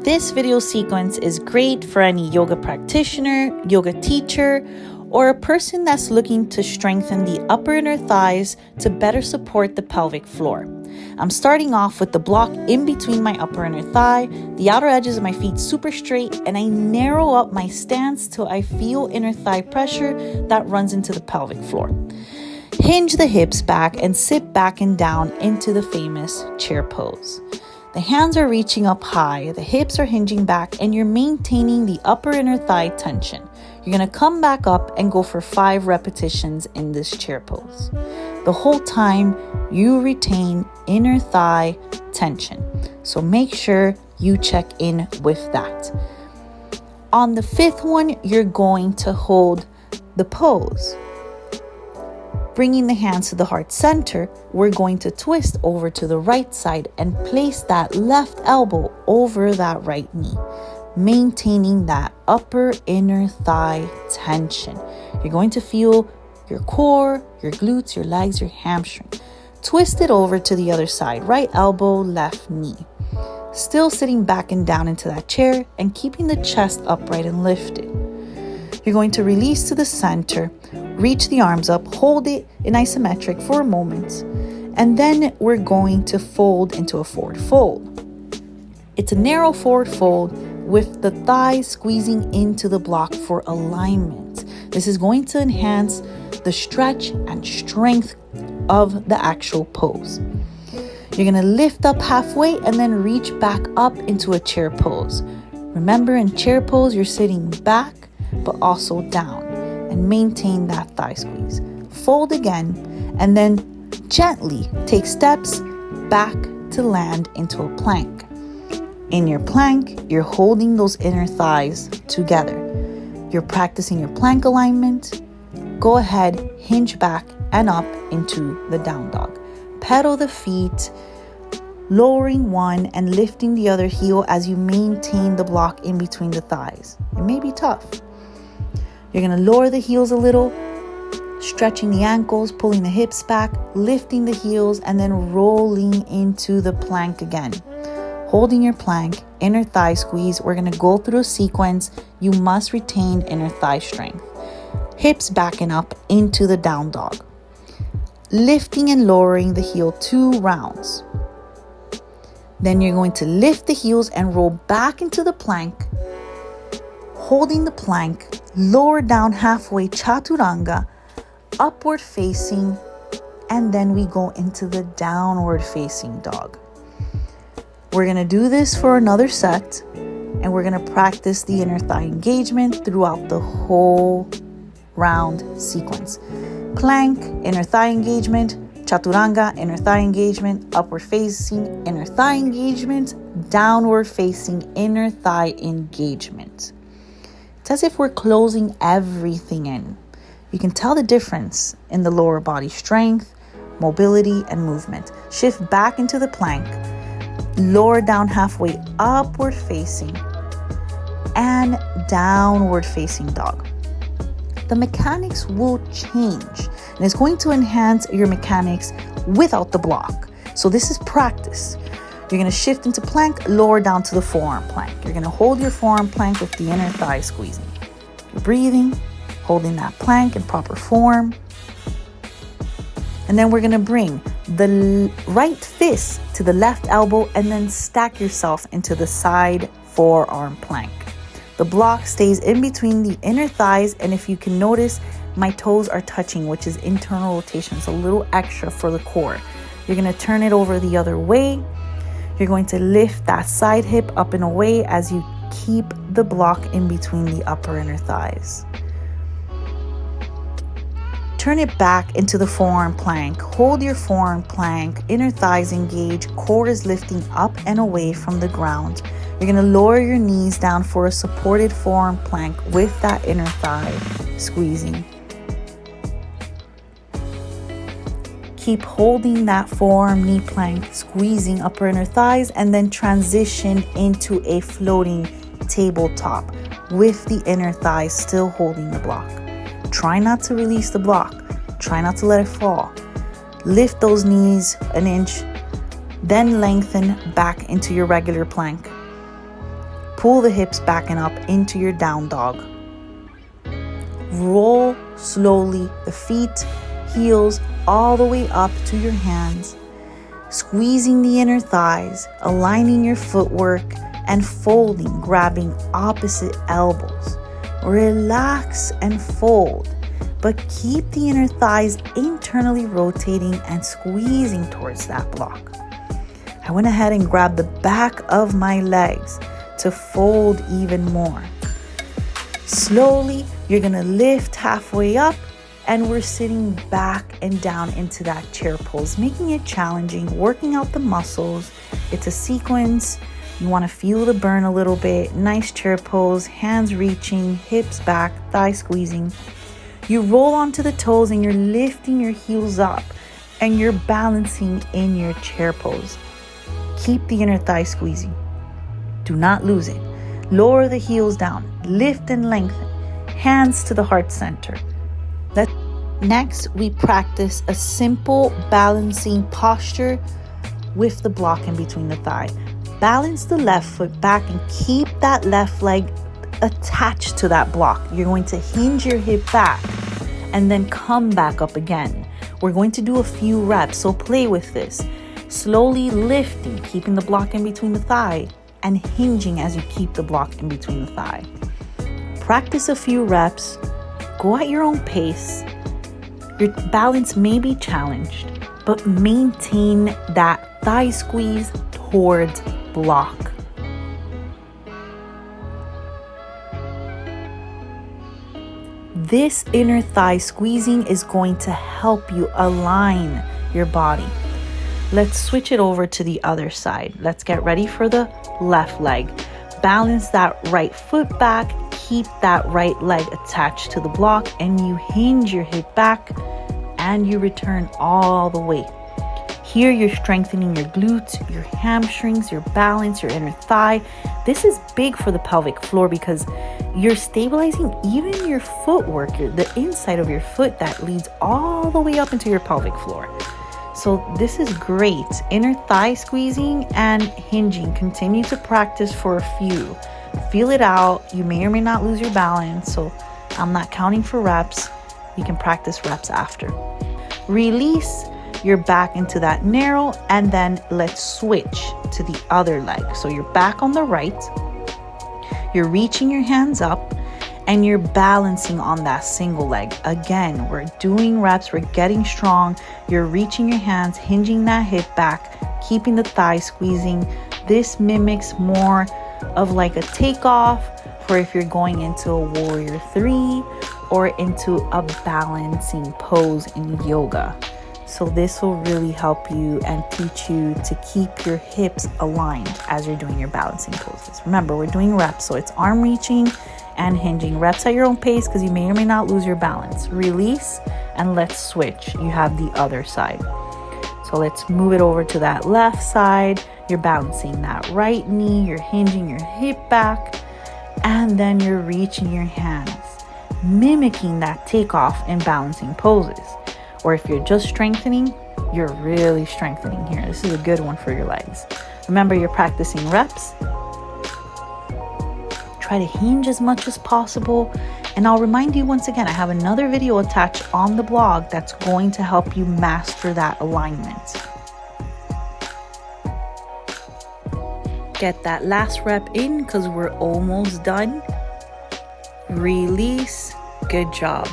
This video sequence is great for any yoga practitioner, yoga teacher, or a person that's looking to strengthen the upper inner thighs to better support the pelvic floor. I'm starting off with the block in between my upper inner thigh, the outer edges of my feet super straight, and I narrow up my stance till I feel inner thigh pressure that runs into the pelvic floor. Hinge the hips back and sit back and down into the famous chair pose. The hands are reaching up high, the hips are hinging back, and you're maintaining the upper inner thigh tension. You're going to come back up and go for 5 repetitions in this chair pose. The whole time, you retain inner thigh tension. So make sure you check in with that. On the 5th one, you're going to hold the pose. Bringing the hands to the heart center, we're going to twist over to the right side and place that left elbow over that right knee, maintaining that upper inner thigh tension. You're going to feel your core, your glutes, your legs, your hamstring. Twist it over to the other side, right elbow, left knee. Still sitting back and down into that chair and keeping the chest upright and lifted. You're going to release to the center, reach the arms up, hold it in isometric for a moment, and then we're going to fold into a forward fold. It's a narrow forward fold with the thighs squeezing into the block for alignment. This is going to enhance the stretch and strength of the actual pose. You're going to lift up halfway and then reach back up into a chair pose. Remember, in chair pose, you're sitting back but also down, and maintain that thigh squeeze. Fold again and then gently take steps back to land into a plank. In your plank, you're holding those inner thighs together. You're practicing your plank alignment. Go ahead, hinge back and up into the down dog. Pedal the feet, lowering one and lifting the other heel as you maintain the block in between the thighs. It may be tough. You're going to lower the heels a little, stretching the ankles, pulling the hips back, lifting the heels, and then rolling into the plank again. Holding your plank, inner thigh squeeze. We're going to go through a sequence. You must retain inner thigh strength. Hips backing up into the down dog. Lifting and lowering the heel 2 rounds. Then you're going to lift the heels and roll back into the plank. Holding the plank, lower down halfway, chaturanga, upward facing, and then we go into the downward facing dog. We're going to do this for another set, and we're going to practice the inner thigh engagement throughout the whole round sequence. Plank, inner thigh engagement, chaturanga, inner thigh engagement, upward facing, inner thigh engagement, downward facing, inner thigh engagement. It's as if we're closing everything in. You can tell the difference in the lower body strength, mobility, and movement. Shift back into the plank, lower down halfway, upward facing, and downward facing dog. The mechanics will change, and it's going to enhance your mechanics without the block. So this is practice. You're going to shift into plank, lower down to the forearm plank. You're going to hold your forearm plank with the inner thigh squeezing. You're breathing, holding that plank in proper form. And then we're going to bring the right fist to the left elbow and then stack yourself into the side forearm plank. The block stays in between the inner thighs, and if you can notice, my toes are touching, which is internal rotation. It's a little extra for the core. You're going to turn it over the other way. You're going to lift that side hip up and away as you keep the block in between the upper inner thighs. Turn it back into the forearm plank. Hold your forearm plank, inner thighs engage, core is lifting up and away from the ground. You're going to lower your knees down for a supported forearm plank with that inner thigh squeezing. Keep holding that forearm knee plank, squeezing upper inner thighs, and then transition into a floating tabletop with the inner thighs still holding the block. Try not to release the block. Try not to let it fall. Lift those knees an inch, then lengthen back into your regular plank. Pull the hips back and up into your down dog. Roll slowly the feet, heels all the way up to your hands, squeezing the inner thighs, aligning your footwork, and folding, grabbing opposite elbows. Relax and fold, but keep the inner thighs internally rotating and squeezing towards that block. I went ahead and grabbed the back of my legs to fold even more. Slowly, you're gonna lift halfway up, and we're sitting back and down into that chair pose, making it challenging, working out the muscles. It's a sequence. You wanna feel the burn a little bit. Nice chair pose, hands reaching, hips back, thigh squeezing. You roll onto the toes and you're lifting your heels up and you're balancing in your chair pose. Keep the inner thigh squeezing. Do not lose it. Lower the heels down, lift and lengthen, hands to the heart center. Next, we practice a simple balancing posture with the block in between the thigh. Balance the left foot back and keep that left leg attached to that block. You're going to hinge your hip back and then come back up again. We're going to do a few reps, so play with this. Slowly lifting, keeping the block in between the thigh, and hinging as you keep the block in between the thigh. Practice a few reps, go at your own pace. Your balance may be challenged, but maintain that thigh squeeze towards block. This inner thigh squeezing is going to help you align your body. Let's switch it over to the other side. Let's get ready for the left leg. Balance that right foot back, keep that right leg attached to the block, and you hinge your hip back and you return all the way. Here you're strengthening your glutes, your hamstrings, your balance, your inner thigh. This is big for the pelvic floor because you're stabilizing even your footwork, the inside of your foot that leads all the way up into your pelvic floor. So this is great. Inner thigh squeezing and hinging. Continue to practice for a few. Feel it out. You may or may not lose your balance, so I'm not counting for reps. You can practice reps after. Release your back into that narrow, and then let's switch to the other leg. So you're back on the right. You're reaching your hands up and you're balancing on that single leg. Again, we're doing reps, we're getting strong. You're reaching your hands, hinging that hip back, keeping the thigh squeezing. This mimics more of like a takeoff for if you're going into a warrior 3 or into a balancing pose in yoga. So this will really help you and teach you to keep your hips aligned as you're doing your balancing poses. Remember, we're doing reps, so it's arm reaching and hinging. Reps at your own pace because you may or may not lose your balance. Release and let's switch. You have the other side. So let's move it over to that left side. You're balancing that right knee, you're hinging your hip back, and then you're reaching your hands, mimicking that takeoff in balancing poses. Or if you're just strengthening, you're really strengthening here. This is a good one for your legs. Remember, you're practicing reps. Try to hinge as much as possible. And I'll remind you once again, I have another video attached on the blog that's going to help you master that alignment. Get that last rep in because we're almost done. Release. Good job.